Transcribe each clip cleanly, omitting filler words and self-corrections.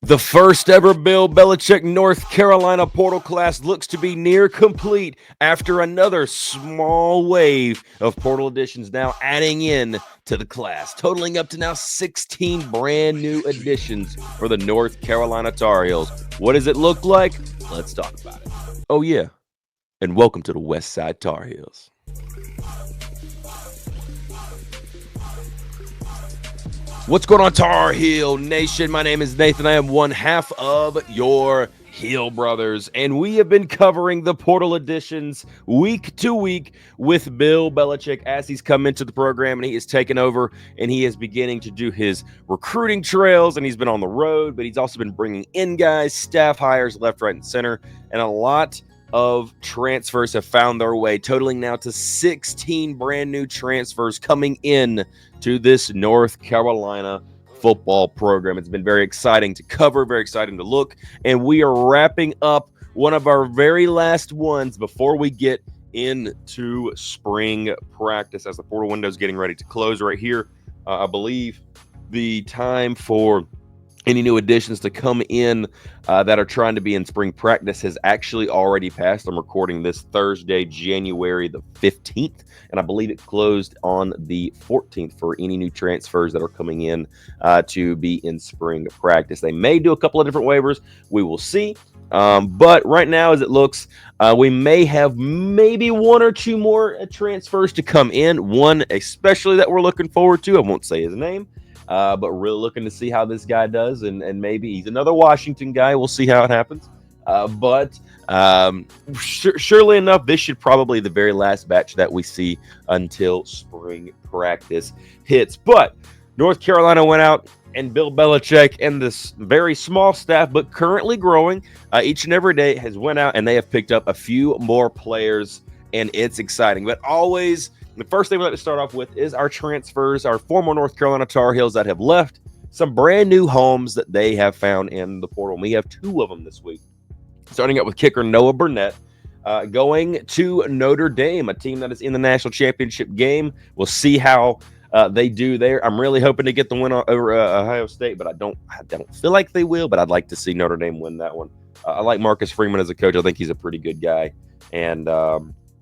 The first ever Bill Belichick North Carolina portal class looks to be near complete after another small wave of portal additions now adding in to the class, totaling up to now 16 brand new additions for the North Carolina Tar Heels. What does it look like? Let's talk about it. Oh yeah, and welcome to the Westside Tar Heels. What's going on, Tar Heel Nation? My name is Nathan. I am one half of your Heel Brothers, and we have been covering the portal additions week to week with Bill Belichick as he's come into the program and he is taken over and he is beginning to do his recruiting trails, and he's been on the road, but he's also been bringing in guys, staff hires left, right, and center, and a lot of transfers have found their way, totaling now to 16 brand new transfers coming in to this North Carolina football program. It's been very exciting to cover, very exciting to look, and we are wrapping up one of our very last ones before we get into spring practice as the portal window is getting ready to close right here. I believe the time for any new additions to come in that are trying to be in spring practice has actually already passed. I'm recording this Thursday, January the 15th, and I believe it closed on the 14th for any new transfers that are coming in to be in spring practice. They may do a couple of different waivers. We will see. But right now, as it looks, we may have maybe one or two more transfers to come in. One especially that we're looking forward to. I won't say his name. But really looking to see how this guy does, and maybe he's another Washington guy. We'll see how it happens. But surely enough, this should probably be the very last batch that we see until spring practice hits. But North Carolina went out, and Bill Belichick and this very small staff, but currently growing each and every day, has went out, and they have picked up a few more players, and it's exciting. But always, the first thing we'd like to start off with is our transfers, our former North Carolina Tar Heels that have left some brand new homes that they have found in the portal. And we have two of them this week. Starting out with kicker Noah Bernett, going to Notre Dame, a team that is in the national championship game. We'll see how they do there. I'm really hoping to get the win over Ohio State, but I don't feel like they will. But I'd like to see Notre Dame win that one. I like Marcus Freeman as a coach. I think he's a pretty good guy, and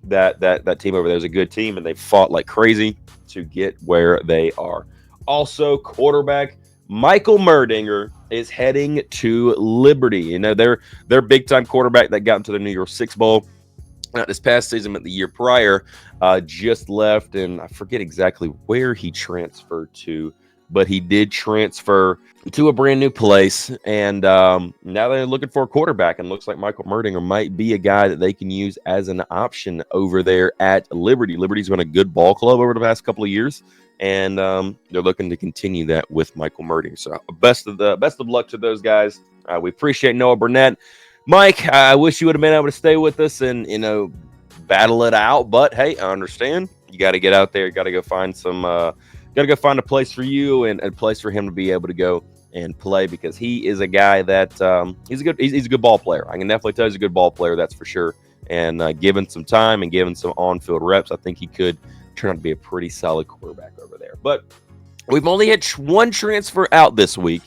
that team over there is a good team, and they fought like crazy to get where they are. Also, quarterback Michael Merdinger is heading to Liberty. You know, their big time quarterback that got into the New Year's Six Bowl not this past season, but the year prior, just left, and I forget exactly where he transferred to, but he did transfer to a brand new place, and now they're looking for a quarterback, and looks like Michael Merdinger might be a guy that they can use as an option over there at Liberty. Liberty's been a good ball club over the past couple of years, and they're looking to continue that with Michael Merdinger. So best of luck to those guys. We appreciate Noah Bernett. Mike, I wish you would have been able to stay with us and, battle it out, but hey, I understand. You got to get out there. You got to go find a place for you and a place for him to be able to go and play, because he is a guy that he's a good ball player. I can definitely tell he's a good ball player, that's for sure. And given some time and given some on-field reps, I think he could turn out to be a pretty solid quarterback over there. But we've only had one transfer out this week,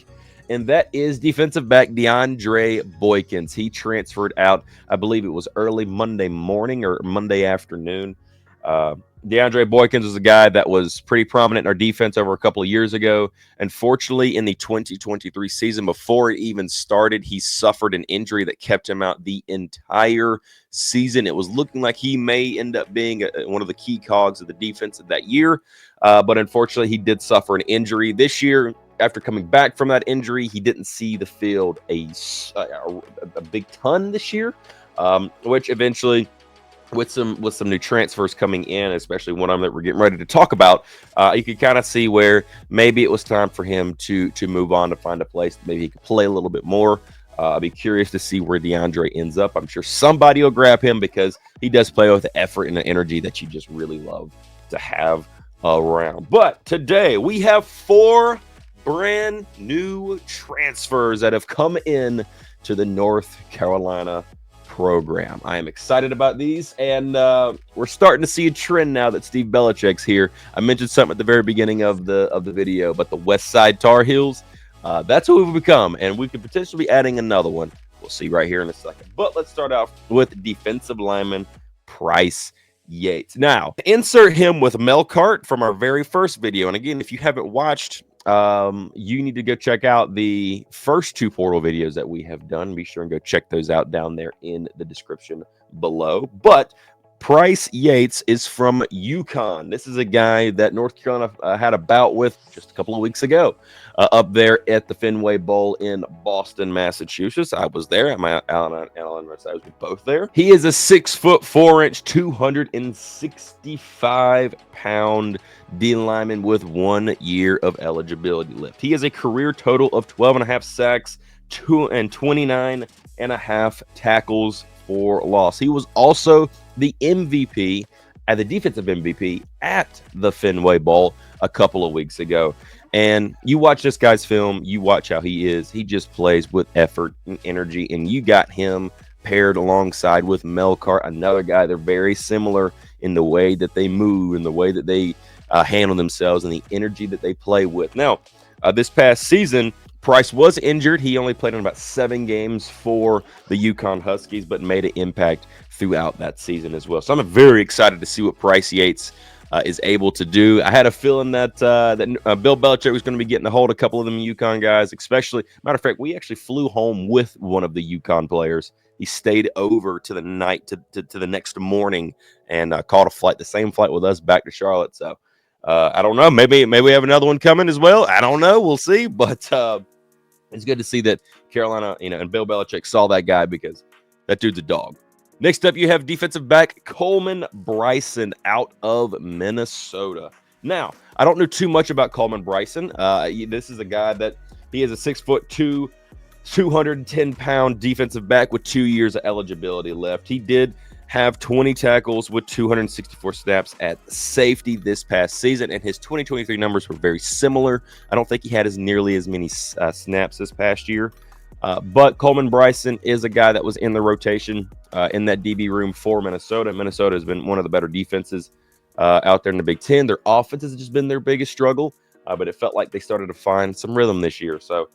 and that is defensive back DeAndre Boykins. He transferred out, I believe it was early Monday morning or Monday afternoon. DeAndre Boykins was a guy that was pretty prominent in our defense over a couple of years ago. Unfortunately, in the 2023 season, before it even started, he suffered an injury that kept him out the entire season. It was looking like he may end up being one of the key cogs of the defense of that year, but unfortunately, he did suffer an injury this year. After coming back from that injury, he didn't see the field a big ton this year, which eventually, with some new transfers coming in, especially one of them that we're getting ready to talk about, you could kind of see where maybe it was time for him to move on, to find a place that maybe he could play a little bit more. I'll be curious to see where DeAndre ends up. I'm sure somebody will grab him, because he does play with the effort and the energy that you just really love to have around. But today we have 4 brand new transfers that have come in to the North Carolina program. I am excited about these, and we're starting to see a trend now that Steve Belichick's here. I mentioned something at the very beginning of the video, but the Westside Tar Heels, That's who we've become, and we could potentially be adding another one. We'll see right here in a second. But let's start out with defensive lineman Bryce Yates. Now, insert him with Melcart from our very first video. And again, if you haven't watched, you need to go check out the first two portal videos that we have done. Be sure and go check those out down there in the description below. But Bryce Yates is from UConn. This is a guy that North Carolina had a bout with just a couple of weeks ago up there at the Fenway Bowl in Boston, Massachusetts. I was there. Alan and I was both there. He is a 6'4", 265-pound D lineman with 1 year of eligibility left. He has a career total of 12.5 sacks, 29.5 tackles for loss. He was also the MVP, the defensive MVP at the Fenway Bowl a couple of weeks ago. And you watch this guy's film, you watch how he is. He just plays with effort and energy, and you got him paired alongside with Melcart, another guy. They're very similar in the way that they move and the way that they handle themselves and the energy that they play with. Now, this past season, Bryce was injured. He only played in about 7 games for the UConn Huskies, but made an impact throughout that season as well. So I'm very excited to see what Bryce Yates is able to do. I had a feeling that Bill Belichick was going to be getting a hold of a couple of them UConn guys, especially. Matter of fact, we actually flew home with one of the UConn players. He stayed over to the night to the next morning and caught a flight, the same flight with us back to Charlotte. So I don't know. Maybe we have another one coming as well. I don't know. We'll see. But it's good to see that Carolina, and Bill Belichick saw that guy because that dude's a dog. Next up, you have defensive back Coleman Bryson out of Minnesota. Now, I don't know too much about Coleman Bryson. This is a guy that he is a 6'2", 210-pound defensive back with 2 years of eligibility left. He did have 20 tackles with 264 snaps at safety this past season, and his 2023 numbers were very similar. I don't think he had nearly as many snaps this past year, but Coleman Bryson is a guy that was in the rotation in that DB room for Minnesota. Minnesota has been one of the better defenses out there in the Big Ten. Their offense has just been their biggest struggle, but it felt like they started to find some rhythm this year. So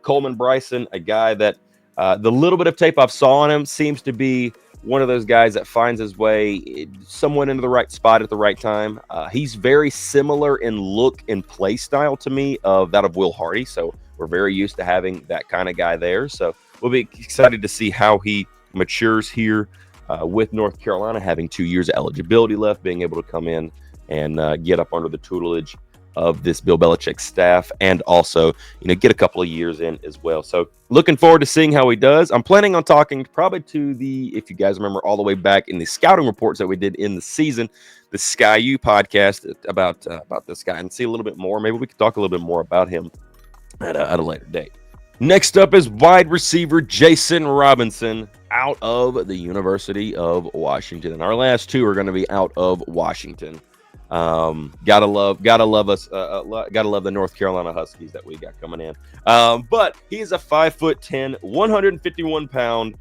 Coleman Bryson, a guy that the little bit of tape I've saw on him seems to be one of those guys that finds his way somewhat into the right spot at the right time. He's very similar in look and play style to me of that of Will Hardy. So we're very used to having that kind of guy there. So we'll be excited to see how he matures here with North Carolina, having 2 years of eligibility left, being able to come in and get up under the tutelage of this Bill Belichick staff, and also, get a couple of years in as well. So looking forward to seeing how he does. I'm planning on talking probably to if you guys remember all the way back in the scouting reports that we did in the season, the Sky U podcast about this guy, and see a little bit more. Maybe we could talk a little bit more about him at a later date. Next up is wide receiver Jason Robinson out of the University of Washington. And our last two are going to be out of Washington. Gotta love the North Carolina Huskies that we got coming in. But he is a 5'10", 151-pound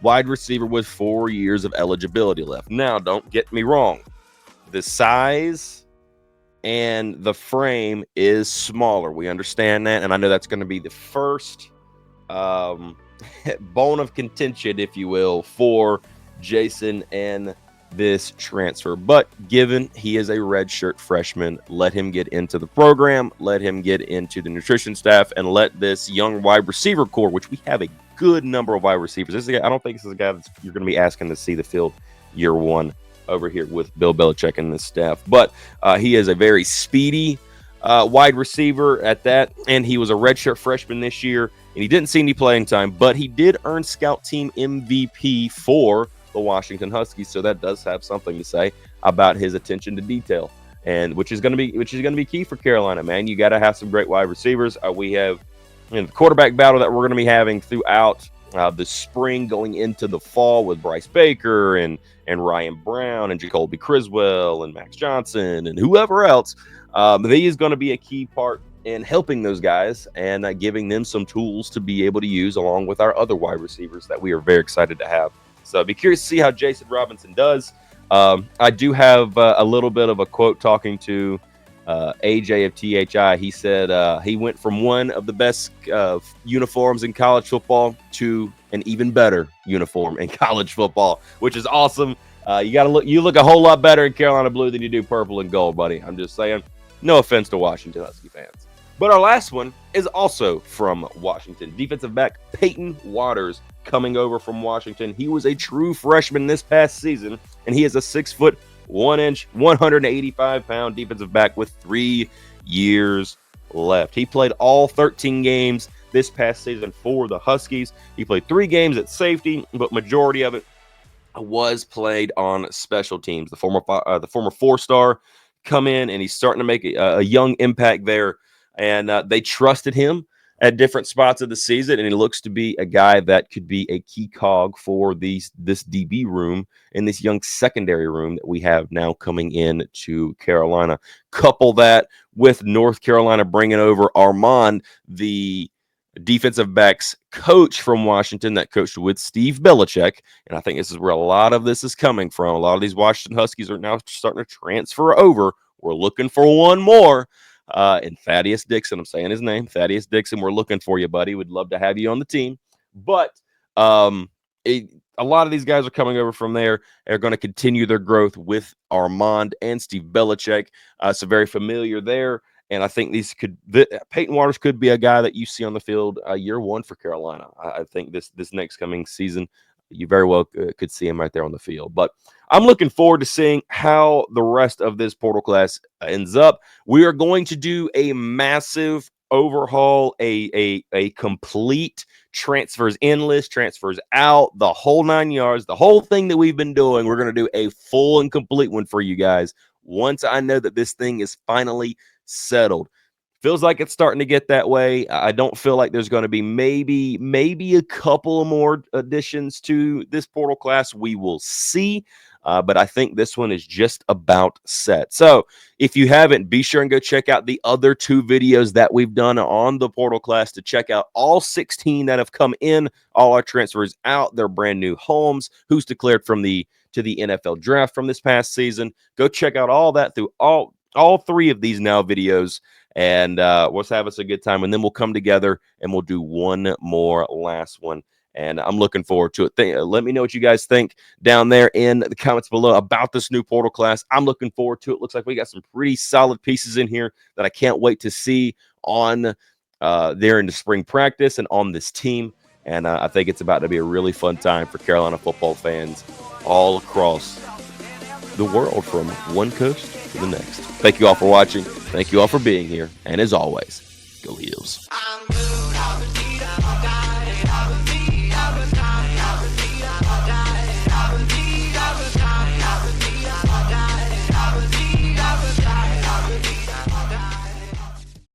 wide receiver with 4 years of eligibility left. Now, don't get me wrong. The size and the frame is smaller. We understand that. And I know that's going to be the first bone of contention, if you will, for Jason and this transfer. But given he is a redshirt freshman, let him get into the program, let him get into the nutrition staff, and let this young wide receiver core, which we have a good number of wide receivers. I don't think this is a guy that you're going to be asking to see the field year one over here with Bill Belichick and this staff. But he is a very speedy wide receiver at that, and he was a redshirt freshman this year, and he didn't see any playing time, but he did earn scout team MVP for the Washington Huskies, so that does have something to say about his attention to detail, and which is going to be key for Carolina, man. You got to have some great wide receivers. We have the quarterback battle that we're going to be having throughout the spring going into the fall with Bryce Baker and Ryan Brown and Jacoby Criswell and Max Johnson and whoever else. He is going to be a key part in helping those guys and giving them some tools to be able to use along with our other wide receivers that we are very excited to have. So I'd be curious to see how Jason Robinson does. I do have a little bit of a quote talking to AJ of THI, he said he went from one of the best uniforms in college football to an even better uniform in college football, which is awesome. You look a whole lot better in Carolina blue than you do purple and gold, buddy. I'm just saying. No offense to Washington Husky fans. But our last one is also from Washington. Defensive back Payton Waters coming over from Washington. He was a true freshman this past season, and he is a 6'1", 185-pound defensive back with 3 years left. He played all 13 games this past season for the Huskies. He played 3 games at safety, but majority of it was played on special teams. The former 4-star come in, and he's starting to make a young impact there. And they trusted him at different spots of the season, and he looks to be a guy that could be a key cog for this DB room and this young secondary room that we have now coming in to Carolina. Couple that with North Carolina bringing over Armand, the defensive backs coach from Washington that coached with Steve Belichick, and I think this is where a lot of this is coming from. A lot of these Washington Huskies are now starting to transfer over. We're looking for one more. And Thaddeus Dixon, I'm saying his name, Thaddeus Dixon, we're looking for you, buddy. We'd love to have you on the team. But a lot of these guys are coming over from there. They're going to continue their growth with Armand and Steve Belichick. So very familiar there. And I think Payton Waters could be a guy that you see on the field year one for Carolina. I think this next coming season, you very well could see him right there on the field. But I'm looking forward to seeing how the rest of this portal class ends up. We are going to do a massive overhaul, a complete transfers in list, transfers out, the whole 9 yards, the whole thing that we've been doing. We're going to do a full and complete one for you guys once I know that this thing is finally settled. Feels like it's starting to get that way. I don't feel like there's going to be maybe a couple more additions to this portal class. We will see. But I think this one is just about set. So if you haven't, be sure and go check out the other 2 videos that we've done on the portal class to check out all 16 that have come in, all our transfers out, their brand new homes, who's declared to the NFL draft from this past season. Go check out all that through all 3 of these now videos, and let's have us a good time. And then we'll come together and we'll do one more last one. And I'm looking forward to it. Let me know what you guys think down there in the comments below about this new portal class. I'm looking forward to it. Looks like we got some pretty solid pieces in here that I can't wait to see on there in the spring practice and on this team. And I think it's about to be a really fun time for Carolina football fans all across the world, from one coast to the next. Thank you all for watching. Thank you all for being here. And as always, go Heels.